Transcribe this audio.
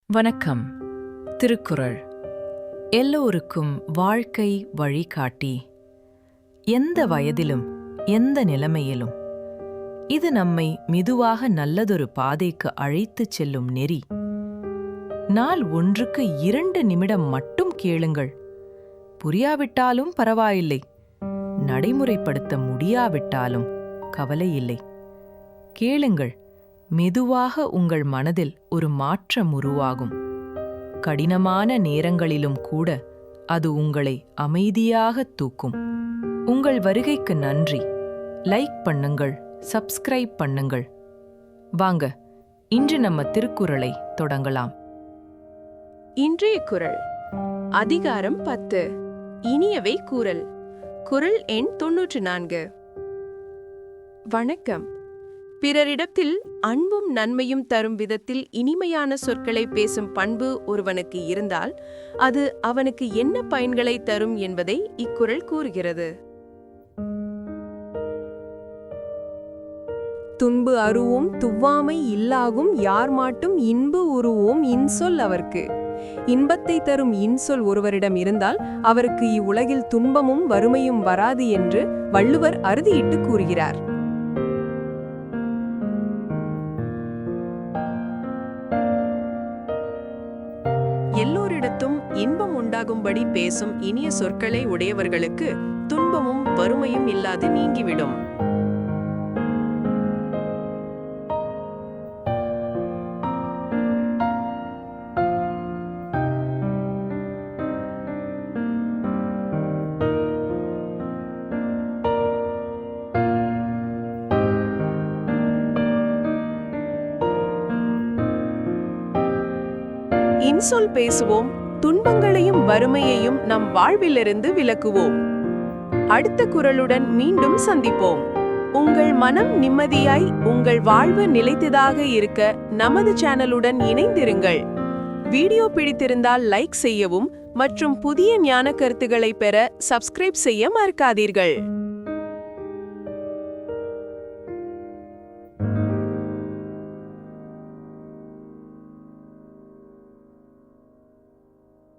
வணக்கம். திருக்குறள் எல்லோருக்கும் வாழ்க்கை வழிகாட்டி. எந்த வயதிலும் எந்த நிலைமையிலும் இது நம்மை மெதுவாக நல்லதொரு பாதைக்கு அழைத்துச் செல்லும் நெறி. நாள் ஒன்றுக்கு 2 நிமிடம் மட்டும் கேளுங்கள். புரியாவிட்டாலும் பரவாயில்லை, நடைமுறைப்படுத்த முடியாவிட்டாலும் கவலையில்லை. கேளுங்கள், மெதுவாக உங்கள் மனதில் ஒரு மாற்றம் உருவாகும். கடினமான நேரங்களிலும் கூட அது உங்களை அமைதியாக தூக்கும். உங்கள் வருகைக்கு நன்றி. லைக் பண்ணுங்கள், சப்ஸ்கிரைப் பண்ணுங்கள். வாங்க, இன்று நம்ம திருக்குறளை தொடங்கலாம். இன்றைய குறள் அதிகாரம் 10, இனியவை கூறல். குறள் எண் 94. வணக்கம். பிறரிடத்தில் அன்பும் நன்மையும் தரும் விதத்தில் இனிமையான சொற்களை பேசும் பண்பு ஒருவனுக்கு இருந்தால் அது அவனுக்கு என்ன பயன்களை தரும் என்பதை இக்குறள் கூறுகிறது. துன்பு அருவோம் துவ்வாமை இல்லாகும் யார் மாட்டும் இன்பு உருவோம் இன்சொல் அவர்க்கு. இன்பத்தை தரும் இன்சொல் ஒருவரிடம் இருந்தால் அவருக்கு இவ்வுலகில் துன்பமும் வறுமையும் வராது என்று வள்ளுவர் அறுதியிட்டு கூறுகிறார். எல்லோரிடத்தும் இன்பம் உண்டாகும்படி பேசும் இனிய சொற்களை உடையவர்களுக்கு துன்பமும் வறுமையும் இல்லாது நீங்கிவிடும். இன்சொல் பேசுவோம், துன்பங்களையும் வறுமையையும் நம் வாழ்விலிருந்து விலக்குவோம். அடுத்த குறளுடன் மீண்டும் சந்திப்போம். உங்கள் மனம் நிம்மதியாய், உங்கள் வாழ்வு நிலைத்ததாக இருக்க நமது சேனலுடன் இணைந்திருங்கள். வீடியோ பிடித்திருந்தால் லைக் செய்யவும் மற்றும் புதிய ஞான கருத்துக்களை பெற சப்ஸ்கிரைப் செய்ய மறக்காதீர்கள்.